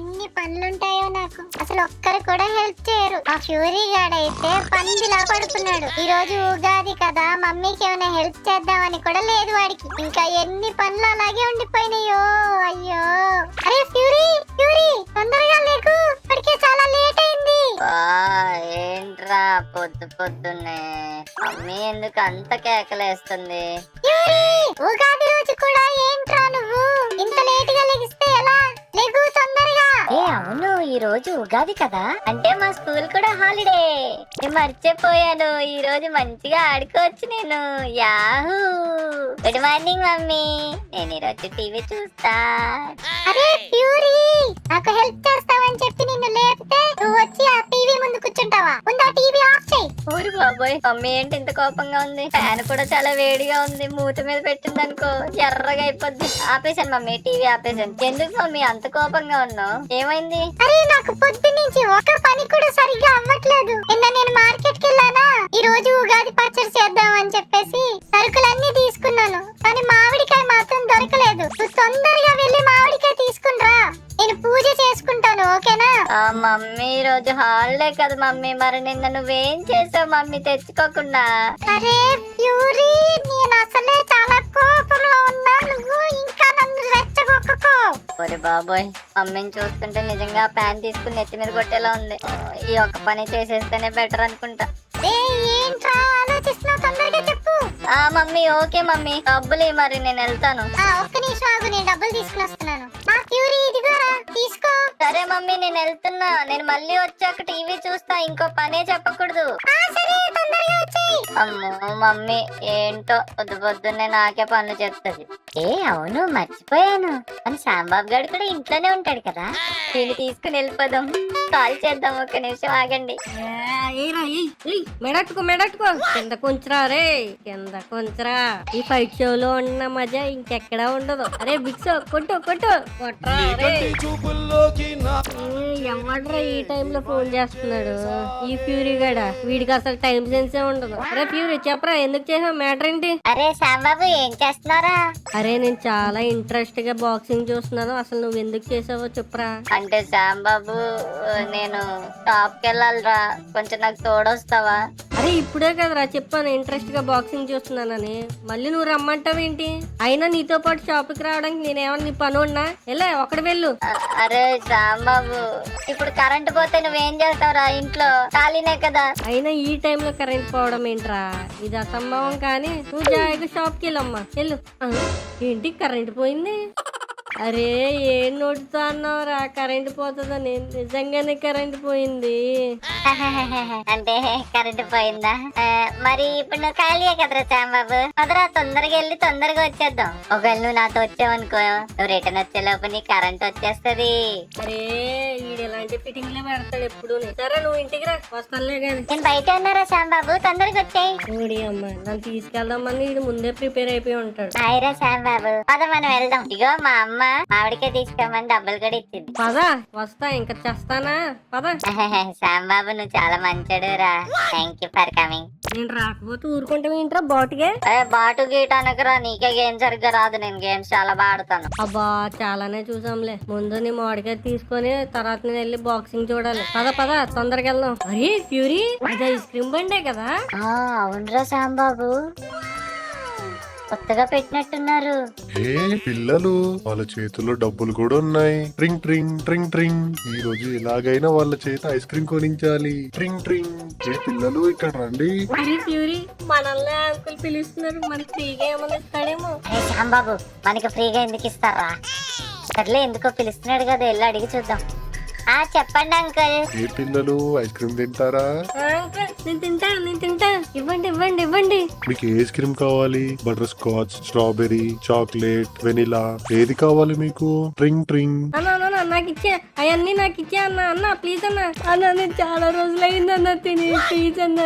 ఎన్ని పనులుంటాయో నాకు. అసలు ఒక్కరు కూడా హెల్ప్ చేయరు. ఆ ఫ్యూరీ గాడైతే పందిలా పడుకున్నాడు. ఈ రోజు ఉగాది కదా, మమ్మీకి ఏమైనా హెల్ప్ చేద్దామని కూడా లేదు వాడికి. ఇంకా ఎన్ని పనులు అలాగే ఉండిపోయినాయో. అయ్యో, అరే ఫ్యూరీ ఫ్యూరీ తొందరగా లేకు, ఇప్పటికే చాలా లేట్ అయింది. ఏంట్రా పొద్దు పొద్దున్నే మమ్మీ ఎందుకు అంత కేకలేస్తుంది? ఉగాది రోజు కూడా ఏంట్రా నువ్వు ఇంత లేట్ గా లెగిస్తే ఎలా? లేగు తొందరగా. అవును, ఈ రోజు ఉగాది కదా, అంటే మా స్కూల్ కూడా హాలిడే. నేను మర్చిపోయాను, ఈ రోజు మంచిగా ఆడుకోవచ్చు నేను. యాహూ! గుడ్ మార్నింగ్ మమ్మీ, నేను ఈరోజు టీవీ చూస్తా. అరే ఫ్యూరీ, నాకు హెల్ప్ చేస్తావని చెప్పి నిన్ను లేపితే నువ్వు వచ్చి ఆ టీవీ ముందు కూర్చుంటావా? ముందు ఆ టీవీ ఆఫ్ చేయి. ఊరి బాబోయ్, మమ్మీ ఏంటి ఇంత కోపంగా ఉంది? ఫ్యాన్ కూడా చాలా వేడిగా ఉంది, మూత మీద పెట్టింది అనుకో ఎర్రగా అయిపోద్ది. ఆపేశాను మమ్మీ, టీవీ ఆపేశాను. ఎందుకు మమ్మీ అంత కోపంగా ఉన్నావు? ఏమైంది? అరే నాకు పొద్దు నుంచి ఒక పని కూడా సరిగ్గా అవ్వట్లేదు. నిన్న నేను మార్కెట్ కి వెళ్ళానా, ఈ రోజు ఉగాది పచ్చడి చేద్దాం అని చెప్పేసి సరుకులన్నీ తీసుకున్నాను, కానీ మామిడికాయ మాత్రం దొరకలేదు. నువ్వు తొందరగా వెళ్ళి మామిడికాయ తీసుకునిరా, నేను పూజ చేసుకుంటాను, ఓకేనా? మమ్మీ ఈ రోజు హాలిడే కదా మమ్మీ, మరి నిన్న నువ్వేం చేసావు మమ్మీ తెచ్చుకోకుండా? అరే ఫ్యూరీ, నేను అసలే చాలా కోపంలో ఉన్నా, నువ్వు ఇంకా నన్ను రెచ్చగొక్కకో. ఒరే బాబోయ్, మమ్మీని చూస్తుంటే నిజంగా ప్యాన్ తీసుకుని నెత్తి మీద కొట్టేలా ఉంది. ఈ ఒక్క పని చేసేస్తేనే బెటర్ అనుకుంటా. ఏంట్రా ఆలోచిస్తున్నావు? తొందరగా చెప్పు. మమ్మీ ఓకే మమ్మీ, డబ్బులు మరి నేను వెళ్తాను. ఒక్క నిమిషం ఆగు, నేను డబ్బులు తీసుకుని వస్తున్నాను. నా ఫ్యూరీ ఇదిగోరా, తీసుకో. సరే మమ్మీ, నేను వెళ్తున్నా. నేను మళ్ళీ వచ్చాక టీవీ చూస్తా, ఇంకో పనే చెప్పకూడదు. సరే తొందరగా వచ్చేయ్. అమ్మో మమ్మీ ఏంటో పొద్దు పొద్దున్నే నాకే పనులు చెప్తుంది. అవును మర్చిపోయాను, మన శాంబాబు గారు కూడా ఇంట్లోనే ఉంటాడు కదా, నేను తీసుకుని వెళ్ళిపోదాం. కాల్ చేద్దాం, ఒక్క నిమిషం ఆగండి. మెడట్టుకో మెడట్టుకో, కింద కొంచెరా రే, కింద కొంచెరా. ఈ ఫైట్ షోలో ఉన్న మజా ఇంకెక్కడా ఉండదు. అరే బిక్సో కొట్టు కొట్టు కొట్రా. ఎవడ్రా ఈ టైంలో ఫోన్ చేస్తున్నాడు? ఈ ఫ్యూరీ గడా, వీడికి అసలు టైం సెన్సే ఉండదు. అరే ఫ్యూరీ చెప్పరా, ఎందుకు చేసావు? మ్యాటర్ ఏంటి? అరే శాంబాబు ఏం చేస్తున్నారా? అరే నేను చాలా ఇంట్రెస్ట్ గా బాక్సింగ్ చూస్తున్నాను, అసలు నువ్వు ఎందుకు చేసావో చెప్పరా. అంటే శాంబాబు, నేను టాప్ కి వెళ్ళాలిరా, కొంచెం నాకు తోడొస్తావా? అరే ఇప్పుడే కదరా చెప్పాను ఇంట్రెస్ట్ గా బాక్సింగ్ చూస్తున్నానని, మళ్ళీ నువ్వు రమ్మంటావేంటి? అయినా నీతో పాటు షాప్కి రావడానికి నేనేమన్నా నీ పని ఉన్నా? ఎలా ఒకటి వెళ్ళు. అరే శాంబాబు, ఇప్పుడు కరెంట్ పోతే నువ్వేం చేస్తావురా? ఇంట్లో ఖాళీనే కదా. అయినా ఈ టైంలో కరెంట్ పోవడం ఏంట్రా, ఇది అసంభవం. కానీ నువ్వు జాయిగా షాప్కి వెళ్ళమ్మా, వెళ్ళు. ఏంటి కరెంట్ పోయింది? అరే ఏం నోటితో అన్నావురా కరెంట్ పోతుందని? నిజంగానే కరెంట్ పోయింది. అంటే కరెంట్ పోయిందా? మరి ఇప్పుడు నువ్వు ఖాళీయే కదరా శాంబాబు, అదరా తొందరగా వెళ్ళి తొందరగా వచ్చేద్దాం. ఒకవేళ నువ్వు నాతో వచ్చావనుకో, నువ్వు రిటర్న్ వచ్చేలోపు నీ కరెంట్ వచ్చేస్తది. అరే వీడు ఎలాంటి ఫిట్టింగ్ లే పెడతాడు ఎప్పుడు. సరే నువ్వు ఇంటికి రా, వస్తానులే గాని. నేను బయట ఉన్నారా శాంబాబు, తొందరగా వచ్చాయి. ఓడి అమ్మ, నన్ను తీసుకెళ్దామని వీడు ముందే ప్రిపేర్ అయిపోయి ఉంటాడు. హాయిరా శాంబాబు, పద మనం వెళ్దాం. ఇగో మా అమ్మ ఆవిడకే తీసుకోమని డబ్బులు కూడా ఇచ్చింది. పదా వస్తా, ఇంకా చేస్తానా? పదా. శాంబాబు నువ్వు చాలా మంచోడు రా, థ్యాంక్ యూ ఫర్ కమింగ్. నేను రాకపోతే ఊరుకుంటా ఏంట్రా బాటుకే? బాటు గీట అనకరా, నీకే గేమ్ సరిగ్గా రాదు. నేను గేమ్స్ చాలా బాగా ఆడతాను. అబ్బా చాలానే చూసాంలే. ముందు నీ మామిడికాయ తీసుకొని తర్వాత నేను వెళ్ళి బాక్సింగ్ చూడాలి. పద పద తొందరగా వెళ్దాం. అరే ఫ్యూరీ, అది ఐస్ క్రీమ్ బండే కదా? అవునరా శాంబాబు, కొత్తగా పెట్టినట్టున్నారు. ఏ పిల్లలు, వాళ్ళ చేతుల్లో డబ్బులు కూడా ఉన్నాయి. ట్రింగ్ ట్రింగ్ ట్రింగ్ ట్రింగ్. ఈ రోజు ఎలాగైనా వాళ్ళ చేత ఐస్ క్రీమ్ కొనించాలి. ట్రింగ్ ట్రింగ్. ఏ పిల్లలు ఇక్కడ రండి. అరే ఫ్యూరీ, మనల్ని అంకుల్ పిలుస్తున్నారు, మనకి ఫ్రీగా ఏమైనా ఇస్తాడేమో. అరే శాంబాబు, మనకి ఫ్రీగా ఎందుకు ఇస్తారా? సర్లే, ఎందుకో పిలుస్తున్నాడు కదా, వెళ్ళి అడిగి చూద్దాం. చెప్పండి అంకుల్. ఏ పిల్లలు ఐస్ క్రీమ్ తింటారా? అంకుల్ నేను తింటా, ఇవ్వండి ఇవ్వండి ఇవ్వండి. మీకు ఏ ఐస్ క్రీమ్ కావాలి? Butter scotch, strawberry, chocolate, vanilla, ఏది కావాలి మీకు? ట్రింగ్ ట్రింగ్. అన్న నాకు ఇచ్చే, అవన్నీ నాకు ఇచ్చే అన్న. అన్న ప్లీజ్ అన్న. అన్న నేను చాలా రోజులు అయింది అన్న తిని, ప్లీజ్ అన్న.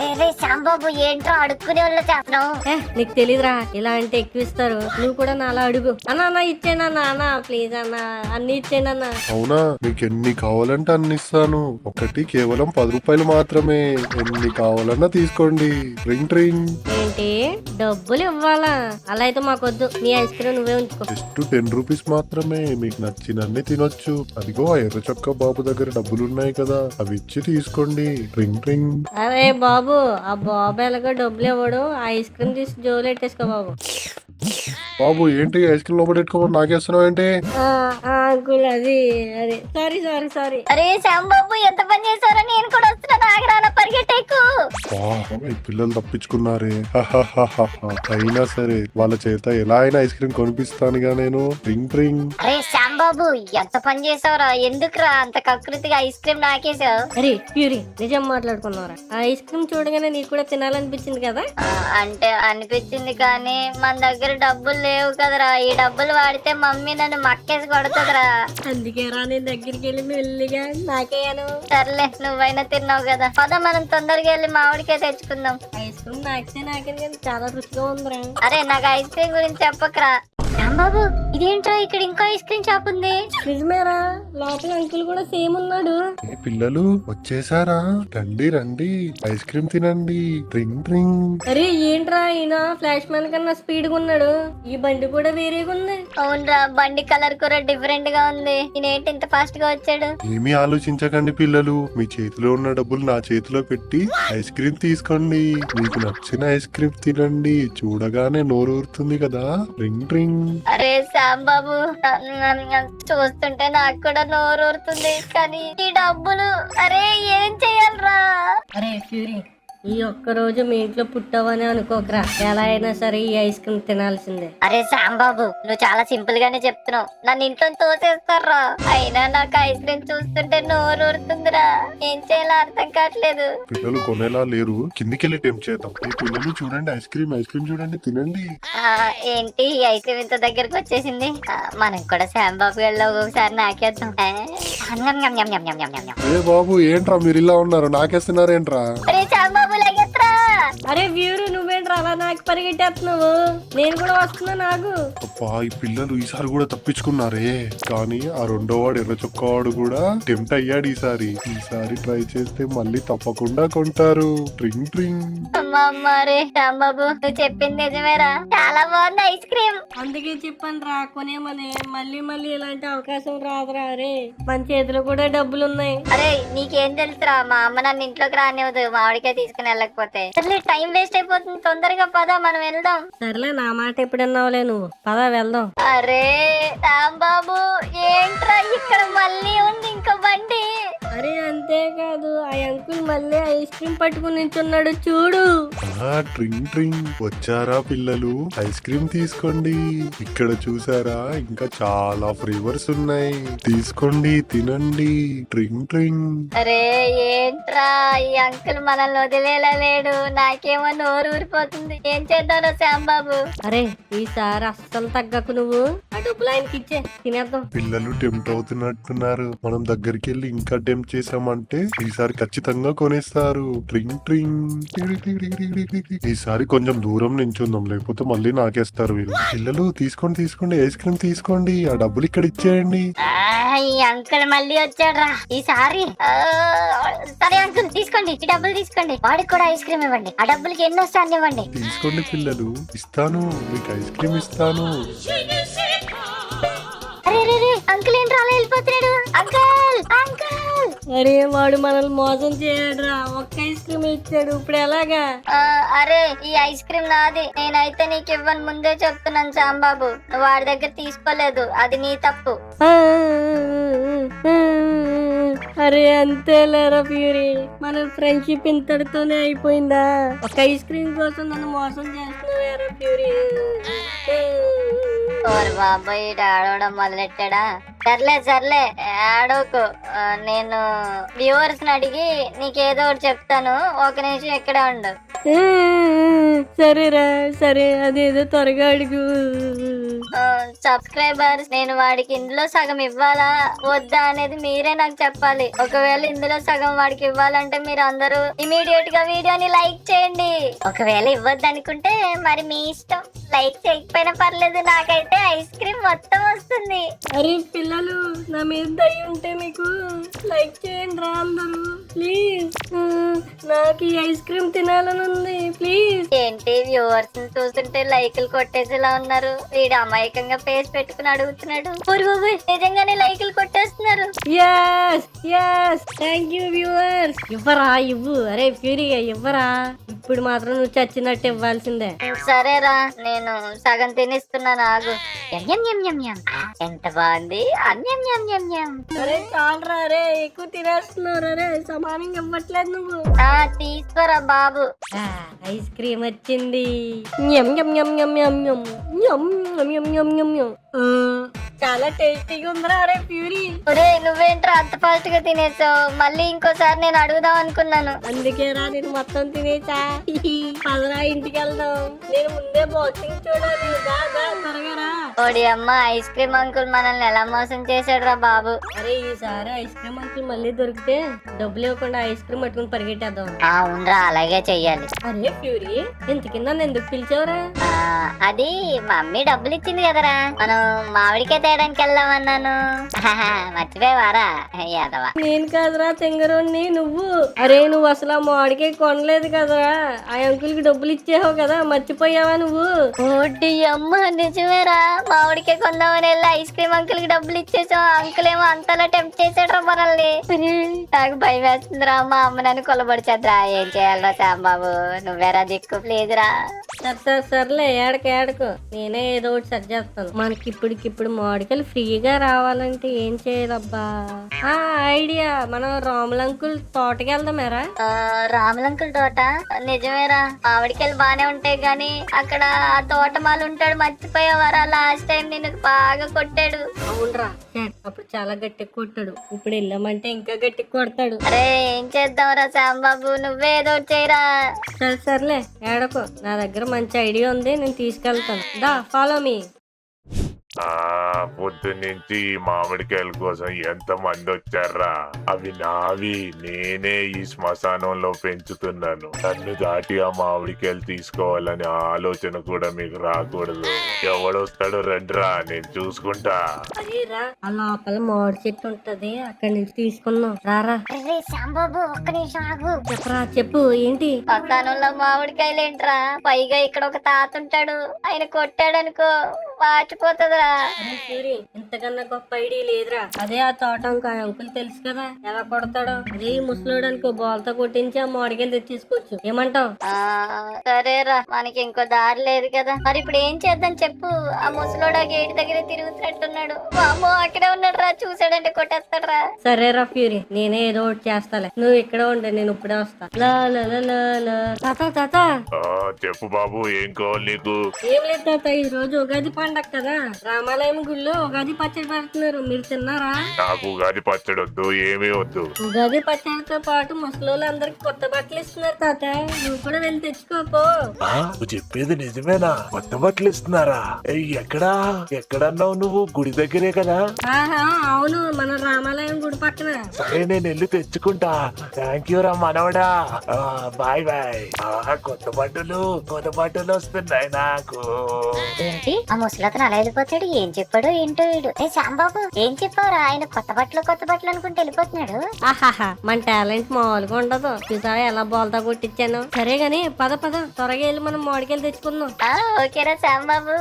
అరే శాంబాబు, ఏంట్రో అడుక్కునే వాళ్ళు చేస్తున్నావు? నీకు తెలీదురా, ఇలా అంటే ఎక్కువ ఇస్తారు. నువ్వు కూడా నా అలా అడుగు. అన్న ఇచ్చేనన్న, అన్న ప్లీజ్ అన్న, అన్ని ఇచ్చేనన్న. అవునా, మీకు ఎన్ని కావాలంటే అన్ని ఇస్తాను. ఒకటి కేవలం 10 రూపాయలు మాత్రమే. ఎన్ని కావాలన్నా తీసుకోండి. ట్రింగ్ ట్రింగ్. ఏంటి డబ్బులు ఇవ్వాలా? అలా అయితే మాకొద్దు, నీ ఐస్ క్రీమ్ నువ్వే ఉంచుకో. జస్ట్ 10 రూపీస్ మాత్రమే, మీకు నచ్చినన్ని తినొచ్చు. అదిగో ఆ ఎర్ర చొక్క బాబు దగ్గర డబ్బులున్నాయి కదా, అవి ఇచ్చి తీసుకోండి. Ring ring. అరే బాబు, ఆ బాబు ఎలాగో డబ్బులు ఇవ్వడు, ఆ ఐస్ క్రీమ్ తీసి జోలు పెట్టేసుకో బాబు. బాబు ఏంటి ఐస్ క్రీమ్ లోపల పెట్టుకోమని నాకేస్తున్నావు ఏంటి? అంకుల్ అది అది సారీ సారీ సారీ. అరే శ్యాంబాబు ఎంత పని చేశారో, నేను కూడా వస్తున్నాను, ఆగరాన పరిగెట్టేకు. ఈ పిల్లలు తప్పించుకున్నారే. అయినా సరే వాళ్ళ చేత ఎలా అయినా ఐస్ క్రీమ్ కొనిపిస్తానుగా నేను. Ring ring. అరే శ్యాంబాబు ఎంత పని చేసావురా, ఎందుకురా అంత కకృతిగా ఐస్ క్రీమ్ నాకేసావు? అరే ప్యూరి, నిజం మాట్లాడుకున్నారా? ఆ ఐస్ క్రీమ్ చూడగానే నీకు కూడా తినాలనిపించింది కదా? అంటే అనిపించింది, కానీ మన దగ్గర డబ్బులు లేవు కదరా. ఈ డబ్బులు వాడితే మమ్మీ నన్ను మక్కేసి కొడుతుందిరా. అందుకే రా నేను దగ్గరికి వెళ్ళి మెల్లిగా నాకేయను. సర్లే, నువ్వైనా తిన్నావు కదా, పద మనం తొందరగా వెళ్ళి మామిడికాయ తెచ్చుకుందాం. ఐస్ క్రీమ్ నాకే కానీ చాలా రుచిగా ఉందిరా. అరే నాకు ఐస్ క్రీమ్ గురించి చెప్పకరా. రాంబాబు ఇదేంట్రా, ఇక్కడ ఇంకో ఐస్ క్రీమ్ షాప్ ఉంది. నిజమేరా, లోపల అంకుల్ కూడా సేమ్ ఉన్నాడు. ఏ పిల్లలు వచ్చేసారా? రండి రండి, ఐస్ క్రీమ్ తినండి. Ring ring. అరే ఏంట్రా, ఈయన ఫ్లాష్ మ్యాన్ కన్నా స్పీడ్ గా ఉన్నాడు. ఈ బండి కూడా వేరేగా ఉంది. అవునరా, బండి కలర్ కూడా డిఫరెంట్ గా ఉంది. నేనేంటి ఇంత ఫాస్ట్ గా వచ్చాడు? ఏమీ ఆలోచించకండి పిల్లలు, మీ చేతిలో ఉన్న డబ్బులు నా చేతిలో పెట్టి ఐస్ క్రీమ్ తీసుకోండి. మీకు నచ్చిన ఐస్ క్రీమ్ తినండి. చూడగానే నోరు ఊరుతుంది కదా. Ring ring. అరే శ్యాంబాబు, చూస్తుంటే నాకు కూడా నోరు ఊరుతుంది, కానీ ఈ డబ్బులు అరే ఏం చెయ్యాలరా? అరే ఫ్యూరీ, ఈ ఒక్క రోజు మీ ఇంట్లో పుట్టావని అనుకోకరా, ఎలా అయినా సరే ఈ ఐస్ క్రీమ్ తినాల్సిందే. అరే శ్యాంబాబు, నువ్వు చాలా సింపుల్ గానే చెప్తున్నావు, నన్ను ఇంట్లో తోసేస్తారా. అయినా నాకు ఐస్ క్రీమ్ చూస్తుంటే నోరు ఊరుతుందిరా, ఏం చేయాలో అర్థం కావట్లేదు. పిల్లలు కొనేలా లేరు, కిందికెళ్ళి టెంప్ట్ చేద్దాం. ఈ పిల్లలు చూడండి, ఐస్ క్రీమ్ చూడండి, తినండి. ఏంటి ఈ ఐస్ క్రీమ్ ఇంత దగ్గరకు వచ్చేసింది? మనం కూడా శ్యాంబాబు వెళ్ళి ఒకసారి నాకేద్దాం. ఏ బాబు ఏంట్రా మీరు ఇలా ఉన్నారు, నాకేస్తున్నారేంట్రా? అరే శ్యాంబాబు లెగెత్రా. అరే వ్యూరు, నువ్వేంట్రా అలా నాకు పరిగెట్టేస్తున్నావు? నేను కూడా వస్తున్నా నాకు. అబ్బా ఈ పిల్లలు ఈసారి కూడా తప్పించుకున్నారే. కానీ ఆ రెండో వాడు ఎర్ర చొక్కవాడు కూడా టెంప్ట్ అయ్యాడు. ఈసారి ట్రై చేస్తే మళ్ళీ తప్పకుండా కొంటారు. Ring ring. అరే శ్యాంబాబు, నువ్వు చెప్పింది నిజమేరా, చాలా బాగుంది ఐస్ క్రీమ్. అందుకే చెప్పాను రా, కొనేమని. మళ్ళీ మళ్ళీ ఇలాంటి అవకాశం రాదురా. అరే మన చేతిలో కూడా డబ్బులు ఉన్నాయి. అరే నీకేం తెలుసురా, మా అమ్మ నన్ను ఇంట్లోకి రానివ్వదు మామిడికాయ తీసుకుని వెళ్ళకపోతే. సర్లే, టైం వేస్ట్ అయిపోతుంది, తొందరగా పద మనం వెళ్దాం. సర్లే, నా మాట ఎప్పుడన్నావులే నువ్వు, పద వెళ్దాం. అరే శ్యాంబాబు, ఏంట్రా ఇక్కడ మళ్ళీ ఉంది ఇంకో బండి? అరే అంతేకాదు, ఆ అంకుల్ మళ్ళీ ఐస్ క్రీమ్ పట్టుకుని నించున్నాడు చూడు. ట్రింగ్ ట్రింగ్. వచ్చారా పిల్లలు, ఐస్ క్రీమ్ తీసుకోండి. ఇక్కడ చూసారా, ఇంకా చాలా ఫ్లేవర్స్ ఉన్నాయి. తీసుకోండి, తినండి. ట్రింగ్ ట్రింగ్. అరే ఏంట్రా, ఈ అంకుల్ మనల్ని వదిలేలా లేడు, నాకేమో నోరు ఊరిపోతుంది. ఏం చేద్దాం శ్యాంబాబు? అరే ఈసారి అస్సలు తగ్గకు నువ్వు. ఆ డబ్బులు ఆయనకి ఇచ్చే, తినేద్దాం. పిల్లలు టెంప్ట్ అవుతున్నట్టున్నారు. మనం దగ్గరికి వెళ్ళి ఇంకా టెంప్ట్ చేసామంటే ఈసారి ఖచ్చితంగా కొనేస్తారు. ట్రింగ్ ట్రింగ్. ఈసారి కొంచెం దూరం నించుందాం, లేకపోతే మళ్ళీ నాకేస్తారు వీళ్ళు. పిల్లలు తీసుకోండి, ఐస్ క్రీమ్ తీసుకోండి. ఆ డబ్బులు ఇక్కడ ఇచ్చేయండి. ఈ అంకుల్ మళ్ళీ వచ్చాడ్రా ఈసారి. సరే అంకుల్, తీసుకోండి, ఈ డబ్బులు తీసుకోండి. వాడికి కూడా ఐస్ క్రీమ్ ఇవ్వండి. ఆ డబ్బులకి ఎన్ని వస్తాయి అన్ని ఇవ్వండి. తీసుకోండి పిల్లలు, ఇస్తాను, మీకు ఐస్ క్రీమ్ ఇస్తాను. అరే అంకుల్ ఏంట్రా అలా వెళ్ళిపోతున్నాడు? Uncle uncle. అరే వాడు మనల్ని మోసం చేయడురా, ఒక్క ఐస్ క్రీమ్ ఇచ్చాడు, ఇప్పుడు ఎలాగా? అరే ఈ ఐస్ క్రీమ్ నాది, నేనైతే నీకు ఇవ్వను ముందే చెప్తున్నాను శ్యాంబాబు. వాడి దగ్గర తీసుకోలేదు, అది నీ తప్పు. అరే అంతేలేరా ఫ్యూరీ, మన ఫ్రెండ్షిప్ ఇంతటితోనే అయిపోయిందా? ఒక ఐస్ క్రీమ్ కోసం నన్ను మోసం చేస్తున్నావేరా ఫ్యూరీ. ఓర్ బాబాయ్, ఆడవడం మొదలెట్టాడా? సర్లే ఆడోకు. నేను వ్యూవర్స్ ని అడిగి నీకేదో ఒకటి చెప్తాను, ఒక నిమిషం ఇక్కడే ఉండు. సరేరా, సరే, అదేదో త్వరగా అడుగు. సబ్స్క్రైబర్స్, నేను వాడికి ఇందులో సగం ఇవ్వాలా వద్దా అనేది మీరే నాకు చెప్పాలి. ఒకవేళ ఇందులో సగం వాడికి ఇవ్వాలంటే మీరు అందరూ ఇమీడియట్ గా వీడియోని లైక్ చేయండి. ఒకవేళ ఇవ్వద్దు అనుకుంటే మరి మీ ఇష్టం, లైక్ చేయకపోయినా పర్లేదు, నాకైతే ఐస్ క్రీమ్ మొత్తం వస్తుంది. అరే పిల్లలు, నా మీద దయ ఉంటే మీకు లైక్ చేయండి రా అందరూ ప్లీజ్. నాకు ఈ ఐస్ క్రీమ్ తినాలని ఉంది ప్లీజ్. ఏంటి వ్యూవర్స్ చూస్తుంటే లైకులు కొట్టేసేలా ఉన్నారు. వీడు అమాయకంగా ఫేస్ పెట్టుకుని అడుగుతున్నాడు. ఓరి బాబోయ్, నిజంగానే లైకులు కొట్టేస్తున్నారు. Yes yes thank you viewers. ఇవ్వరా ఇవ్వు. అరే ఫ్యూరీగా ఇవ్వరా. ఇప్పుడు మాత్రం నువ్వు చచ్చినట్టు ఇవ్వాల్సిందే. సరేరా, నేను సగం తినిస్తున్నాను, ఆగు. ఎం ఎం ఎం ఎం ఎం. ఎంత బాగుంది. అన్యం ఎం ఎం ఎం. అరే చాలరా. అరే ఎక్కువ తినేస్తున్నారు. అరే సమానంగా ఇవ్వట్లేదు నువ్వు. తీసుకోరా బాబు. ఐస్ క్రీమ్ వచ్చింది. యం యం యం యం యం యం యం యం యం యం యం యం. చాలా టేస్టీగా ఉందిరా. అరే ప్యూరీ. ఒరే నువ్వేంట్రా అంత ఫాస్ట్ గా తినేసావు? మళ్ళీ ఇంకోసారి నేను అడుగుదాం అనుకున్నాను. అందుకేరా నేను మొత్తం తినేసా. పదరా ఇంటికి వెళ్దాం. నేను ముందే బాక్సింగ్ చూడాలి. దా, దా, త్వరగా రా. ఓడి అమ్మ, ఐస్ క్రీమ్ అంకుల్ మనల్ని ఎలా మోసం చేశాడు రా బాబు. అరే ఈసారి ఐస్ క్రీమ్ అంకుల్ మళ్ళీ దొరికితే డబ్బులు ఇవ్వకుండా ఐస్ క్రీమ్ పట్టుకుని పరిగెట్టేద్దాం. అవునరా, అలాగే చెయ్యాలి. అరే ప్యూరీ, ఇంతకి నన్ను ఎందుకు పిలిచావురా? అది మమ్మీ డబ్బులు ఇచ్చింది కదరా, మనం మామిడికాయ తేయడానికి వెళ్దామన్నాను. మర్చిపోయావారా యాదవా? నేను కాదురా చెంగరోణ్ణి, నువ్వు. అరే నువ్వు అసలు ఆ మామిడికాయ కొనలేదు కదరా. ఆ అంకుల్ కి డబ్బులు ఇచ్చేసావు కదా, మర్చిపోయావా నువ్వు? ఓడి అమ్మ, నిజమేరా. మామిడికాయ కొందామని వెళ్ళి ఐస్ క్రీమ్ అంకుల్ కి డబ్బులు ఇచ్చేసాం. అంకుల్ ఏమో అంతలా టెంప్ట్ చేసాడు మనల్ని. నాకు భయం వేస్తుందిరా. మా అమ్మ నన్ను కొలబడిచేద్రా. ఏం చేయాలరా శాంబాబు, నువ్వేరా దిక్కు. ప్లీజ్రా. సర్లే ఏడకు. నేనే ఏదో ఒకటి సెట్ చేస్తాను. మనకి ఇప్పటికిప్పుడు మామిడికాయలు ఫ్రీగా రావాలంటే ఏం చేయాలబ్బా? ఐడియా, మనం రాముల అంకుల్ తోటకి వెళ్దామేరా. రాములంకుల్ తోట? నిజమేరా, మామిడికాయలు బానే ఉంటాయి గాని అక్కడ ఆ తోటమాలు ఉంటాడు. మర్చిపోయేవారా? లాస్ట్ టైం నిన్ను బాగా కొట్టాడు. అవునరా, అప్పుడు చాలా గట్టి కొట్టాడు. ఇప్పుడు వెళ్ళామంటే ఇంకా గట్టి కొడతాడు. అరే ఏం చేద్దాంరా శాంబాబు, నువ్వే ఏదో ఒకటి చేయరా. సర్లే ఏడకు. నా దగ్గర మంచి ఐడియా ఉంది, నేను తీసుకెళ్తాను. దా ఫాలో మీ. పొద్దున్నుంచి ఈ మామిడికాయల కోసం ఎంత మంది వచ్చారా? అవి నావి. నేనే ఈ శ్మశానంలో పెంచుతున్నాను. నన్ను దాటి ఆ మామిడికాయలు తీసుకోవాలనే ఆలోచన కూడా మీకు రాకూడదు. ఎవడొస్తాడో రండిరా, నేను చూసుకుంటా. అదేరా, ఆ లోపల మామిడి చెట్టు ఉంటది, అక్కడి నుంచి తీసుకున్నాం. రారా. అరే శాంబాబు, ఒక్క నిమిషం ఆగు. చెప్పరా, చెప్పు ఏంటి? శ్మశానంలో మామిడికాయలు ఏంట్రా? పైగా ఇక్కడ ఒక తాత ఉంటాడు, ఆయన కొట్టాడనుకో వాచిపోతుందిరా. ఇంతకన్నా గొప్ప ఐడియా లేదురా. అదే ఆ తోట అంకుల్ తెలుసు కదా ఎలా కొడతాడో. అదే ముసలోడు అనుకో, బాల్తో కొట్టించి ఆ మామిడికాయలు తెచ్చేసుకోవచ్చు. ఏమంటావు? సరేరా, మనకి ఇంకో దారి లేదు కదా. మరి ఇప్పుడు ఏం చేద్దాం చెప్పు. ఆ ముసలోడు ఆ గేట్ దగ్గర తిరుగుతున్నట్టున్నాడు. అమ్మో, అక్కడే ఉన్నాడు రా. చూసాడంటే కొట్టేస్తాడు రా. సరేరా ఫ్యూరీ, నేనే ఏదో ఒకటి చేస్తాలే. నువ్వు ఇక్కడే ఉండే, నేను ఇప్పుడే వస్తా. తాత చెప్పు బాబు, ఏం కావాలి నీకు? ఏం లేదు తాత, ఈ రోజు ఉగాది పండుగ కదా. రామాలయం గుళ్ళో ఉగాది పచ్చడి పెడుతున్నారు. మీరు తిన్నారా? నాకు ఉగాది పచ్చడి వద్దు, ఏమీ వద్దు. ఉగాది పచ్చడితో పాటు ముసలోళ్ళందరికి కొత్త బట్టలు ఇస్తున్నారు తాత. నువ్వు కూడా వెళ్ళి తెచ్చుకోపో. నువ్వు చెప్పేది నిజమేనా? కొత్త బట్టలు ఇస్తున్నారా? ఎక్కడన్నావు నువ్వు? గుడి దగ్గరే కదా? అవును, మన రామాలయం గుడి పక్కన. సరే, నేను వెళ్ళి తెచ్చుకుంటా. థ్యాంక్ యూ రా మనవడా. Bye bye. కొత్త బట్టలు వస్తున్నాయి నాకు. ఏంటి ఆ ముసలతను అలా వెళ్ళిపోతాడు? ఏం చెప్పాడు ఏంటో వీడు. ఏ శాంబాబు, ఏం చెప్పావురా? ఆయన కొత్త బట్టలు అనుకుంటే వెళ్ళిపోతున్నాడు. ఆహాహా, మన టాలెంట్ మామూలుగా ఉండదు. చూసావా ఎలా బోల్తా కొట్టించాను. సరే గాని పద త్వరగా వెళ్ళి మనం మామిడికాయలు తెచ్చుకుందాం. ఓకేరా శాంబాబు.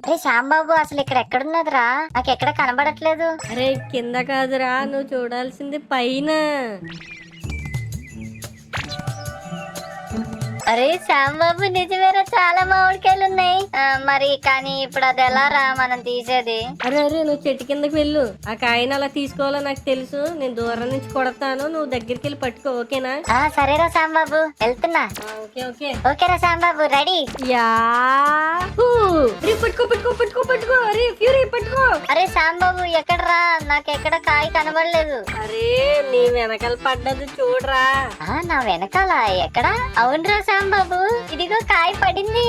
అరే శాంబాబు, అసలు ఇక్కడ ఎక్కడున్నదిరా? నాకు ఎక్కడ కనబడట్లేదు. అరే కింద కాదురా, నువ్వు చూడాల్సింది పైన. అరే శాంబాబు, నిజమేరా, చాలా మామిడికాయలు ఉన్నాయి. మరి కానీ ఇప్పుడు అది ఎలా రా మనం తీసేది? అరే నువ్వు చెట్టు కిందకి వెళ్ళు. ఆ కాయని అలా తీసుకోవాలో నాకు తెలుసు. నేను దూరం నుంచి కొడతాను, నువ్వు దగ్గరికి వెళ్ళి పట్టుకో. ఓకేనా? సరేరా శాంబాబు, వెళ్తున్నా. ఓకే. ఓకేరా శాంబాబు, రెడీ. పట్టుకో. అరే ఫ్యూరీ పట్టుకో. అరే శాంబాబు, ఎక్కడరా? నాకు ఎక్కడ కాయ కనబడలేదు. అరే నీ వెనకాల పడ్డది చూడరా. నా వెనకాల ఎక్కడ? అవునరా శాంబాబు, ఇదిగో కాయ పడింది.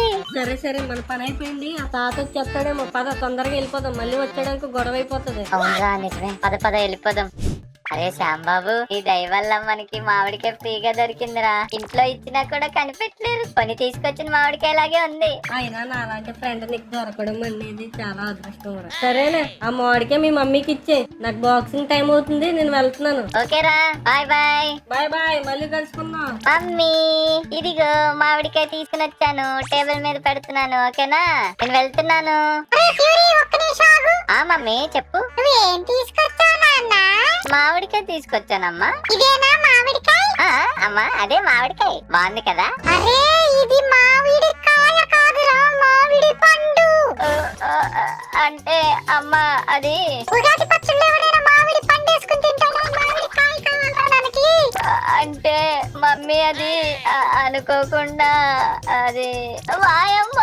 సరే మన పని అయిపోయింది. ఆ తాత వచ్చి చెప్తాడేమో. పద తొందరగా వెళ్ళిపోదాం, మళ్ళీ వచ్చాడానికి గొడవ అయిపోతుంది. అవునరా, నిజమే. పద వెళ్ళిపోదాం. అరే శ్యాంబాబు, ఈ దయ వల్ల మనకి మామిడికాయ ఫ్రీగా దొరికిందిరా. ఇంట్లో ఇచ్చినా కూడా కనిపెట్టలేరు. కొని తీసుకొచ్చిన మామిడికాయ లాగే ఉంది. అయినా నాలాంటి ఫ్రెండ్ నీకు దొరకడం అనేది చాలా అదృష్టం రా. సరేలే, ఆ మామిడికాయ మీ మమ్మీకి ఇచ్చే. నాకు బాక్సింగ్ టైం అవుతుంది, నేను వెళ్తున్నాను. ఓకేరా, బాయ్ బాయ్. బాయ్ బాయ్, మళ్ళీ కలుసుకుందాం. మమ్మీ, ఇదిగో మామిడికాయ తీసుకుని వచ్చాను, టేబుల్ మీద పెడుతున్నాను. ఓకేనా, నేను వెళ్తున్నాను. ఒక్క నిమిషం ఆగు. ఆ మమ్మీ చెప్పు. నువ్వేం తీసుకొచ్చావు నాన్న? మామిడికాయ తీసుకొచ్చానమ్మా. ఇదేనా మామిడికాయ? ఆ, అమ్మా అదే మామిడికాయ. బాగుంది కదా? అరే ఇది మామిడి కాయ కాదురా, మామిడి పండు. ఆ, ఆ, అంటే అమ్మా అది ఉగాది పచ్చళ్ళు ఎవరైనా మామిడి పండు వేసుకుని తింటారా? మామిడి కాయ కావాలా దానికి? అంటే మమ్మీ అది అనుకోకుండా అది వాయమ్మ